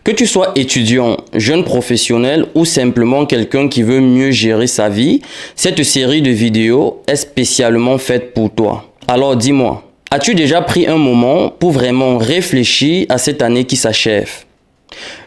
Que tu sois étudiant, jeune professionnel ou simplement quelqu'un qui veut mieux gérer sa vie, cette série de vidéos est spécialement faite pour toi. Alors dis-moi, as-tu déjà pris un moment pour vraiment réfléchir à cette année qui s'achève?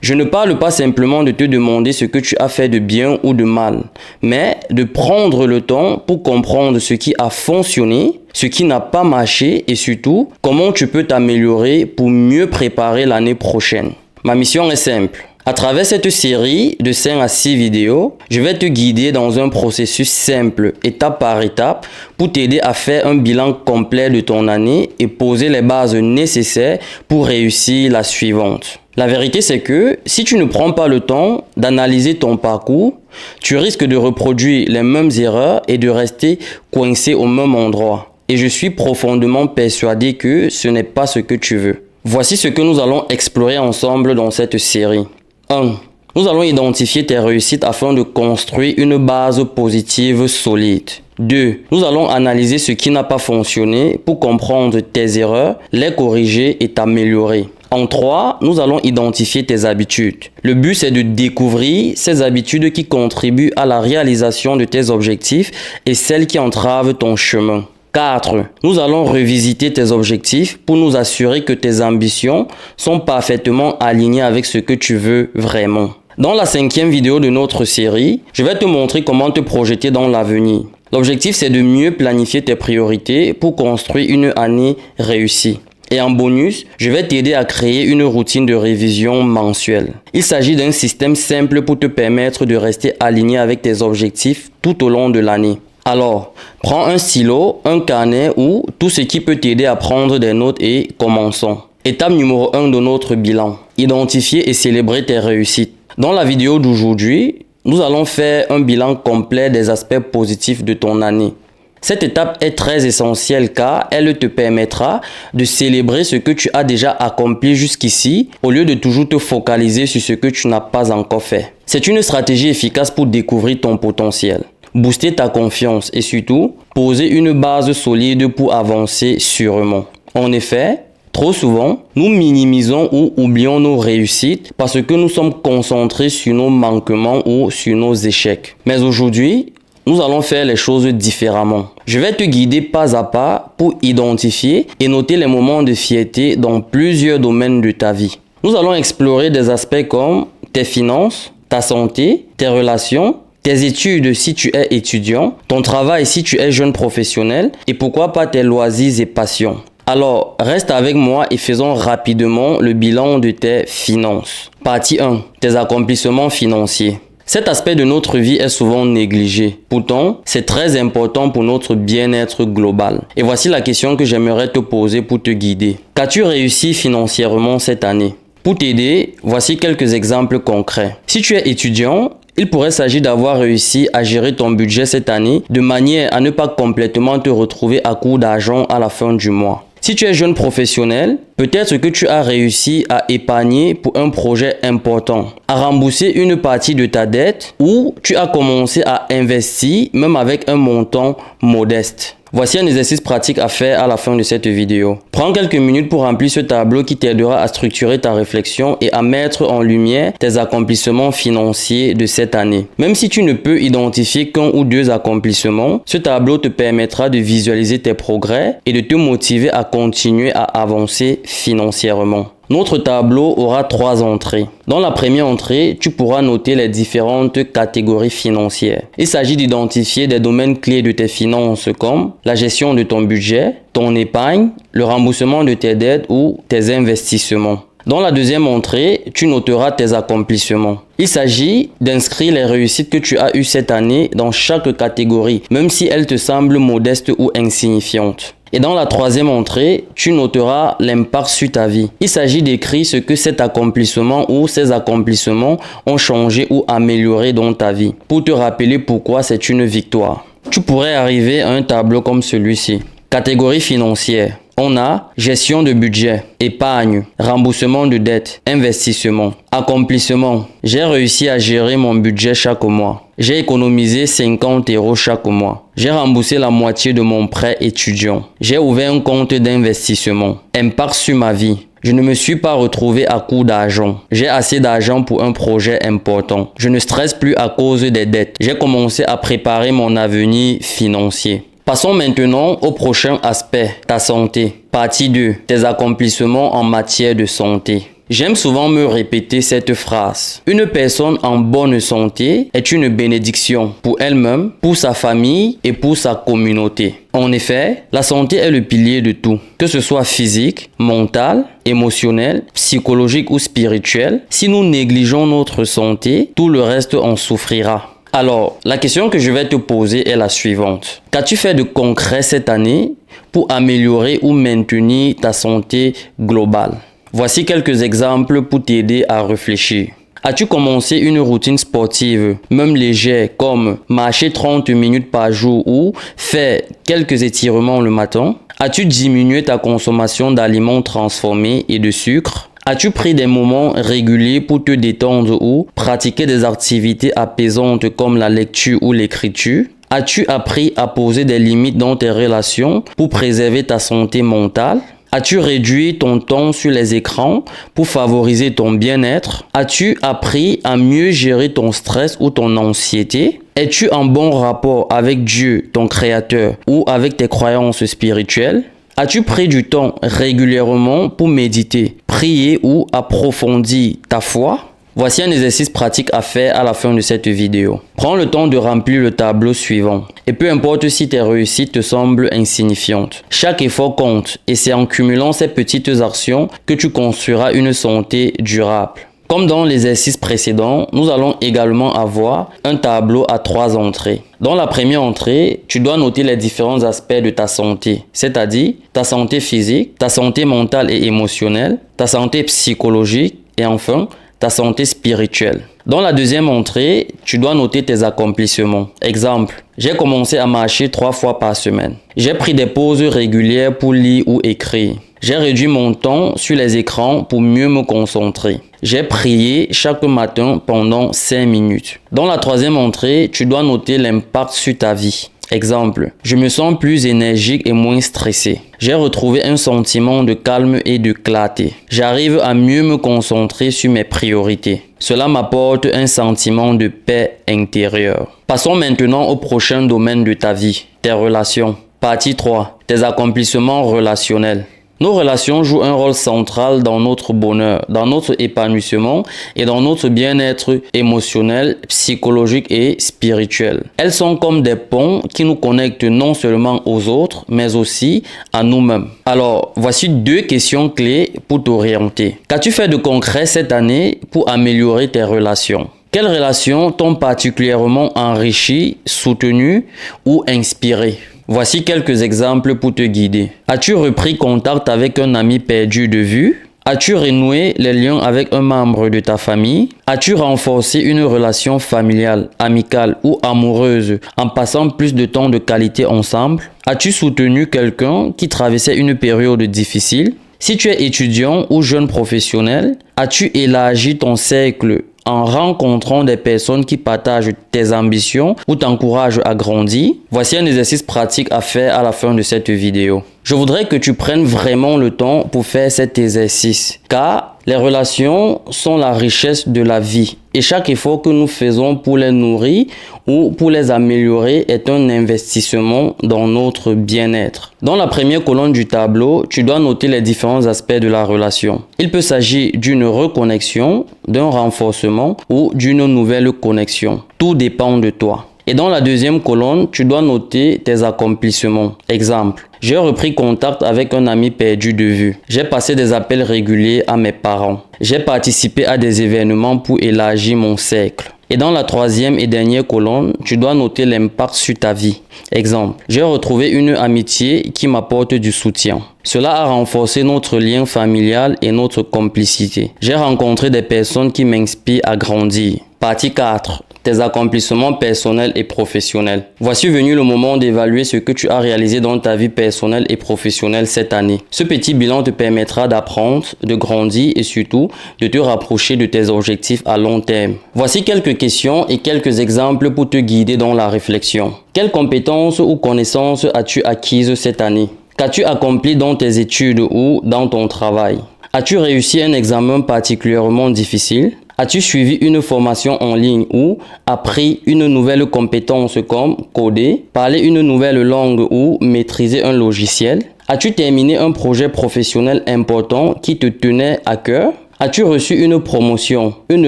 Je ne parle pas simplement de te demander ce que tu as fait de bien ou de mal, mais de prendre le temps pour comprendre ce qui a fonctionné, ce qui n'a pas marché et surtout, comment tu peux t'améliorer pour mieux préparer l'année prochaine. Ma mission est simple. À travers cette série de 5 à 6 vidéos, je vais te guider dans un processus simple, étape par étape, pour t'aider à faire un bilan complet de ton année et poser les bases nécessaires pour réussir la suivante. La vérité, c'est que si tu ne prends pas le temps d'analyser ton parcours, tu risques de reproduire les mêmes erreurs et de rester coincé au même endroit. Et je suis profondément persuadé que ce n'est pas ce que tu veux. Voici ce que nous allons explorer ensemble dans cette série. 1. Nous allons identifier tes réussites afin de construire une base positive solide. 2. Nous allons analyser ce qui n'a pas fonctionné pour comprendre tes erreurs, les corriger et t'améliorer. En 3, nous allons identifier tes habitudes. Le but, c'est de découvrir ces habitudes qui contribuent à la réalisation de tes objectifs et celles qui entravent ton chemin. 4. Nous allons revisiter tes objectifs pour nous assurer que tes ambitions sont parfaitement alignées avec ce que tu veux vraiment. Dans la 5e vidéo de notre série, je vais te montrer comment te projeter dans l'avenir. L'objectif, c'est de mieux planifier tes priorités pour construire une année réussie. Et en bonus, je vais t'aider à créer une routine de révision mensuelle. Il s'agit d'un système simple pour te permettre de rester aligné avec tes objectifs tout au long de l'année. Alors, prends un stylo, un carnet ou tout ce qui peut t'aider à prendre des notes et commençons. Étape numéro 1 de notre bilan. Identifier et célébrer tes réussites. Dans la vidéo d'aujourd'hui, nous allons faire un bilan complet des aspects positifs de ton année. Cette étape est très essentielle car elle te permettra de célébrer ce que tu as déjà accompli jusqu'ici au lieu de toujours te focaliser sur ce que tu n'as pas encore fait. C'est une stratégie efficace pour découvrir ton potentiel, booster ta confiance et surtout poser une base solide pour avancer sûrement. En effet, trop souvent, nous minimisons ou oublions nos réussites parce que nous sommes concentrés sur nos manquements ou sur nos échecs. Mais aujourd'hui, nous allons faire les choses différemment. Je vais te guider pas à pas pour identifier et noter les moments de fierté dans plusieurs domaines de ta vie. Nous allons explorer des aspects comme tes finances, ta santé, tes relations, tes études si tu es étudiant, ton travail si tu es jeune professionnel et pourquoi pas tes loisirs et passions. Alors, reste avec moi et faisons rapidement le bilan de tes finances. Partie 1. Tes accomplissements financiers. Cet aspect de notre vie est souvent négligé. Pourtant, c'est très important pour notre bien-être global. Et voici la question que j'aimerais te poser pour te guider. Qu'as-tu réussi financièrement cette année? Pour t'aider, voici quelques exemples concrets. Si tu es étudiant, il pourrait s'agir d'avoir réussi à gérer ton budget cette année de manière à ne pas complètement te retrouver à court d'argent à la fin du mois. Si tu es jeune professionnel, peut-être que tu as réussi à épargner pour un projet important, à rembourser une partie de ta dette ou tu as commencé à investir même avec un montant modeste. Voici un exercice pratique à faire à la fin de cette vidéo. Prends quelques minutes pour remplir ce tableau qui t'aidera à structurer ta réflexion et à mettre en lumière tes accomplissements financiers de cette année. Même si tu ne peux identifier qu'un ou deux accomplissements, ce tableau te permettra de visualiser tes progrès et de te motiver à continuer à avancer financièrement. Notre tableau aura 3 entrées. Dans la première entrée, tu pourras noter les différentes catégories financières. Il s'agit d'identifier des domaines clés de tes finances comme la gestion de ton budget, ton épargne, le remboursement de tes dettes ou tes investissements. Dans la deuxième entrée, tu noteras tes accomplissements. Il s'agit d'inscrire les réussites que tu as eues cette année dans chaque catégorie, même si elles te semblent modestes ou insignifiantes. Et dans la troisième entrée, tu noteras l'impact sur ta vie. Il s'agit d'écrire ce que cet accomplissement ou ces accomplissements ont changé ou amélioré dans ta vie, pour te rappeler pourquoi c'est une victoire. Tu pourrais arriver à un tableau comme celui-ci. Catégorie financière. On a gestion de budget, épargne, remboursement de dettes, investissement. Accomplissement. J'ai réussi à gérer mon budget chaque mois. J'ai économisé 50 € chaque mois. J'ai remboursé la moitié de mon prêt étudiant. J'ai ouvert un compte d'investissement. Impact sur ma vie. Je ne me suis pas retrouvé à court d'argent. J'ai assez d'argent pour un projet important. Je ne stresse plus à cause des dettes. J'ai commencé à préparer mon avenir financier. Passons maintenant au prochain aspect, ta santé. Partie 2, tes accomplissements en matière de santé. J'aime souvent me répéter cette phrase. Une personne en bonne santé est une bénédiction pour elle-même, pour sa famille et pour sa communauté. En effet, la santé est le pilier de tout. Que ce soit physique, mental, émotionnel, psychologique ou spirituel, si nous négligeons notre santé, tout le reste en souffrira. Alors, la question que je vais te poser est la suivante. Qu'as-tu fait de concret cette année pour améliorer ou maintenir ta santé globale? Voici quelques exemples pour t'aider à réfléchir. As-tu commencé une routine sportive, même légère, comme marcher 30 minutes par jour ou faire quelques étirements le matin? As-tu diminué ta consommation d'aliments transformés et de sucre? As-tu pris des moments réguliers pour te détendre ou pratiquer des activités apaisantes comme la lecture ou l'écriture? As-tu appris à poser des limites dans tes relations pour préserver ta santé mentale? As-tu réduit ton temps sur les écrans pour favoriser ton bien-être? As-tu appris à mieux gérer ton stress ou ton anxiété? Es-tu en bon rapport avec Dieu, ton Créateur, ou avec tes croyances spirituelles? As-tu pris du temps régulièrement pour méditer, prier ou approfondir ta foi? Voici un exercice pratique à faire à la fin de cette vidéo. Prends le temps de remplir le tableau suivant. Et peu importe si tes réussites te semblent insignifiantes. Chaque effort compte et c'est en cumulant ces petites actions que tu construiras une santé durable. Comme dans l'exercice précédent, nous allons également avoir un tableau à 3 entrées. Dans la première entrée, tu dois noter les différents aspects de ta santé, c'est-à-dire ta santé physique, ta santé mentale et émotionnelle, ta santé psychologique et enfin, ta santé spirituelle. Dans la deuxième entrée, tu dois noter tes accomplissements. Exemple, j'ai commencé à marcher 3 fois par semaine. J'ai pris des pauses régulières pour lire ou écrire. J'ai réduit mon temps sur les écrans pour mieux me concentrer. J'ai prié chaque matin pendant 5 minutes. Dans la troisième entrée, tu dois noter l'impact sur ta vie. Exemple, je me sens plus énergique et moins stressé. J'ai retrouvé un sentiment de calme et de clarté. J'arrive à mieux me concentrer sur mes priorités. Cela m'apporte un sentiment de paix intérieure. Passons maintenant au prochain domaine de ta vie, tes relations. Partie 3, tes accomplissements relationnels. Nos relations jouent un rôle central dans notre bonheur, dans notre épanouissement et dans notre bien-être émotionnel, psychologique et spirituel. Elles sont comme des ponts qui nous connectent non seulement aux autres, mais aussi à nous-mêmes. Alors, voici 2 questions clés pour t'orienter. Qu'as-tu fait de concret cette année pour améliorer tes relations? Quelles relations t'ont particulièrement enrichi, soutenu ou inspiré? Voici quelques exemples pour te guider. As-tu repris contact avec un ami perdu de vue? As-tu renoué les liens avec un membre de ta famille? As-tu renforcé une relation familiale, amicale ou amoureuse en passant plus de temps de qualité ensemble? As-tu soutenu quelqu'un qui traversait une période difficile? Si tu es étudiant ou jeune professionnel, as-tu élargi ton cercle en rencontrant des personnes qui partagent tes ambitions ou t'encouragent à grandir? Voici un exercice pratique à faire à la fin de cette vidéo. Je voudrais que tu prennes vraiment le temps pour faire cet exercice, car les relations sont la richesse de la vie et chaque effort que nous faisons pour les nourrir ou pour les améliorer est un investissement dans notre bien-être. Dans la première colonne du tableau, tu dois noter les différents aspects de la relation. Il peut s'agir d'une reconnexion, d'un renforcement ou d'une nouvelle connexion. Tout dépend de toi. Et dans la deuxième colonne, tu dois noter tes accomplissements. Exemple, j'ai repris contact avec un ami perdu de vue. J'ai passé des appels réguliers à mes parents. J'ai participé à des événements pour élargir mon cercle. Et dans la troisième et dernière colonne, tu dois noter l'impact sur ta vie. Exemple, j'ai retrouvé une amitié qui m'apporte du soutien. Cela a renforcé notre lien familial et notre complicité. J'ai rencontré des personnes qui m'inspirent à grandir. Partie 4. Tes accomplissements personnels et professionnels. Voici venu le moment d'évaluer ce que tu as réalisé dans ta vie personnelle et professionnelle cette année. Ce petit bilan te permettra d'apprendre, de grandir et surtout de te rapprocher de tes objectifs à long terme. Voici quelques questions et quelques exemples pour te guider dans la réflexion. Quelles compétences ou connaissances as-tu acquises cette année? Qu'as-tu accompli dans tes études ou dans ton travail? As-tu réussi un examen particulièrement difficile? As-tu suivi une formation en ligne ou appris une nouvelle compétence comme coder, parler une nouvelle langue ou maîtriser un logiciel? As-tu terminé un projet professionnel important qui te tenait à cœur? As-tu reçu une promotion, une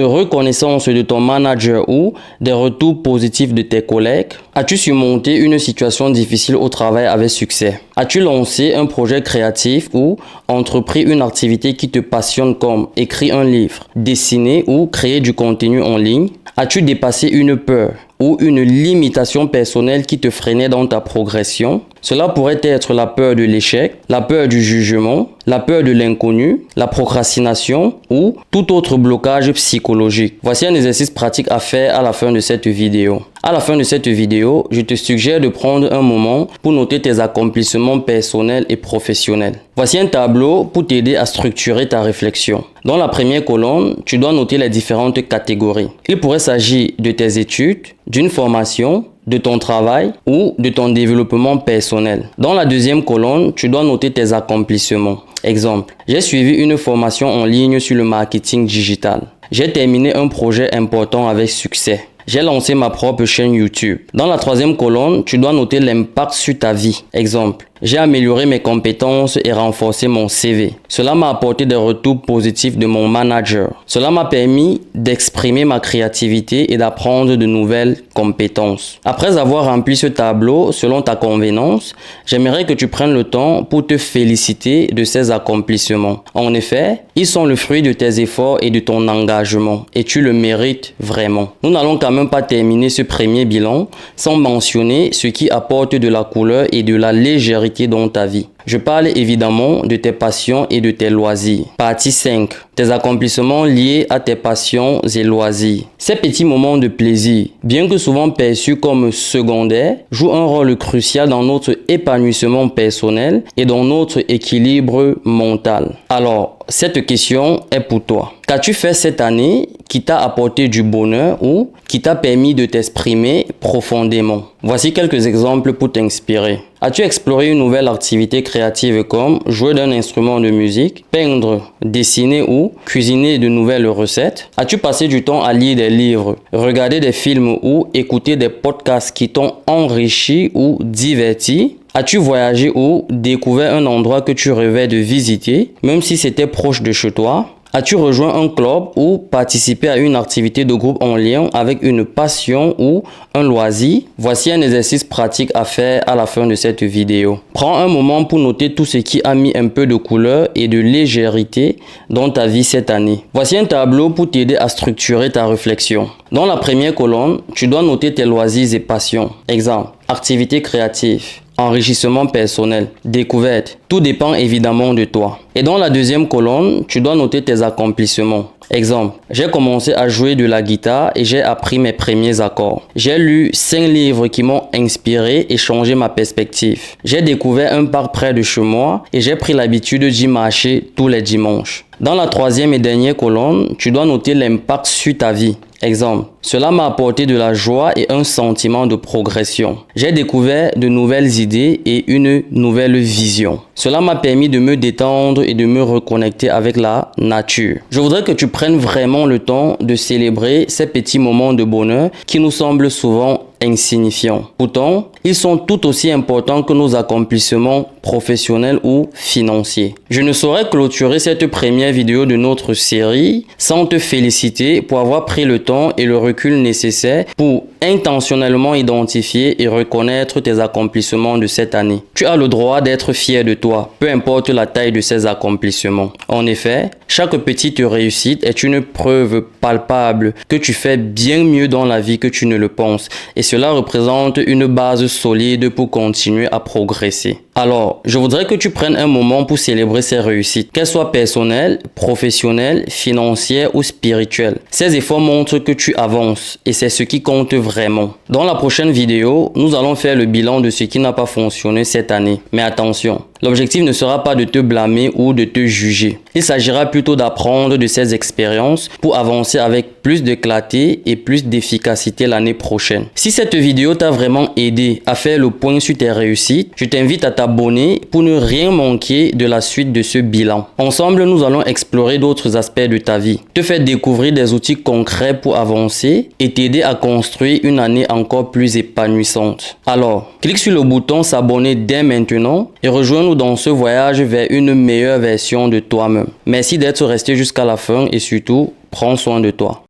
reconnaissance de ton manager ou des retours positifs de tes collègues? As-tu surmonté une situation difficile au travail avec succès? As-tu lancé un projet créatif ou entrepris une activité qui te passionne comme écrire un livre, dessiner ou créer du contenu en ligne? As-tu dépassé une peur ou une limitation personnelle qui te freinait dans ta progression? Cela pourrait être la peur de l'échec, la peur du jugement, la peur de l'inconnu, la procrastination ou tout autre blocage psychologique. Voici un exercice pratique à faire à la fin de cette vidéo. À la fin de cette vidéo, je te suggère de prendre un moment pour noter tes accomplissements personnels et professionnels. Voici un tableau pour t'aider à structurer ta réflexion. Dans la première colonne, tu dois noter les différentes catégories. Il pourrait s'agir de tes études, d'une formation, de ton travail ou de ton développement personnel. Dans la deuxième colonne, tu dois noter tes accomplissements. Exemple, j'ai suivi une formation en ligne sur le marketing digital. J'ai terminé un projet important avec succès. J'ai lancé ma propre chaîne YouTube. Dans la troisième colonne, tu dois noter l'impact sur ta vie. Exemple, j'ai amélioré mes compétences et renforcé mon CV. Cela m'a apporté des retours positifs de mon manager. Cela m'a permis d'exprimer ma créativité et d'apprendre de nouvelles compétences. Après avoir rempli ce tableau selon ta convenance, j'aimerais que tu prennes le temps pour te féliciter de ces accomplissements. En effet, ils sont le fruit de tes efforts et de ton engagement et tu le mérites vraiment. Nous n'allons quand même pas terminer ce premier bilan sans mentionner ce qui apporte de la couleur et de la légèreté dans ta vie. Je parle évidemment de tes passions et de tes loisirs. Partie 5. Tes accomplissements liés à tes passions et loisirs. Ces petits moments de plaisir, bien que souvent perçus comme secondaires, jouent un rôle crucial dans notre épanouissement personnel et dans notre équilibre mental. Alors, cette question est pour toi. Qu'as-tu fait cette année qui t'a apporté du bonheur ou qui t'a permis de t'exprimer profondément? Voici quelques exemples pour t'inspirer. As-tu exploré une nouvelle activité créative comme jouer d'un instrument de musique, peindre, dessiner ou cuisiner de nouvelles recettes? As-tu passé du temps à lire des livres, regarder des films ou écouter des podcasts qui t'ont enrichi ou diverti? As-tu voyagé ou découvert un endroit que tu rêvais de visiter, même si c'était proche de chez toi? As-tu rejoint un club ou participé à une activité de groupe en lien avec une passion ou un loisir? Voici un exercice pratique à faire à la fin de cette vidéo. Prends un moment pour noter tout ce qui a mis un peu de couleur et de légèreté dans ta vie cette année. Voici un tableau pour t'aider à structurer ta réflexion. Dans la première colonne, tu dois noter tes loisirs et passions. Exemple, activité créative, enrichissement personnel, découverte. Tout dépend évidemment de toi. Et dans la deuxième colonne, tu dois noter tes accomplissements. Exemple, j'ai commencé à jouer de la guitare et j'ai appris mes premiers accords. J'ai lu 5 livres qui m'ont inspiré et changé ma perspective. J'ai découvert un parc près de chez moi et j'ai pris l'habitude d'y marcher tous les dimanches. Dans la troisième et dernière colonne, tu dois noter l'impact sur ta vie. Exemple, cela m'a apporté de la joie et un sentiment de progression. J'ai découvert de nouvelles idées et une nouvelle vision. Cela m'a permis de me détendre et de me reconnecter avec la nature. Je voudrais que tu prennes vraiment le temps de célébrer ces petits moments de bonheur qui nous semblent souvent insignifiants. Pourtant, ils sont tout aussi importants que nos accomplissements professionnels ou financiers. Je ne saurais clôturer cette première vidéo de notre série sans te féliciter pour avoir pris le temps et le recul nécessaire pour intentionnellement identifier et reconnaître tes accomplissements de cette année. Tu as le droit d'être fier de toi, peu importe la taille de ces accomplissements. En effet, chaque petite réussite est une preuve palpable que tu fais bien mieux dans la vie que tu ne le penses et cela représente une base solide pour continuer à progresser. Alors, je voudrais que tu prennes un moment pour célébrer ces réussites, qu'elles soient personnelles, professionnelles, financières ou spirituelles. Ces efforts montrent que tu avances et c'est ce qui compte vraiment. Dans la prochaine vidéo, nous allons faire le bilan de ce qui n'a pas fonctionné cette année. Mais attention, L'objectif ne sera pas de te blâmer ou de te juger. Il s'agira plutôt d'apprendre de ces expériences pour avancer avec plus de clarté et plus d'efficacité l'année prochaine. Si cette vidéo t'a vraiment aidé à faire le point sur tes réussites, je t'invite à t'abonner pour ne rien manquer de la suite de ce bilan. Ensemble, nous allons explorer d'autres aspects de ta vie, te faire découvrir des outils concrets pour avancer et t'aider à construire une année encore plus épanouissante. Alors, clique sur le bouton s'abonner dès maintenant et rejoins-nous dans ce voyage vers une meilleure version de toi-même. Merci d'être resté jusqu'à la fin et surtout, prends soin de toi.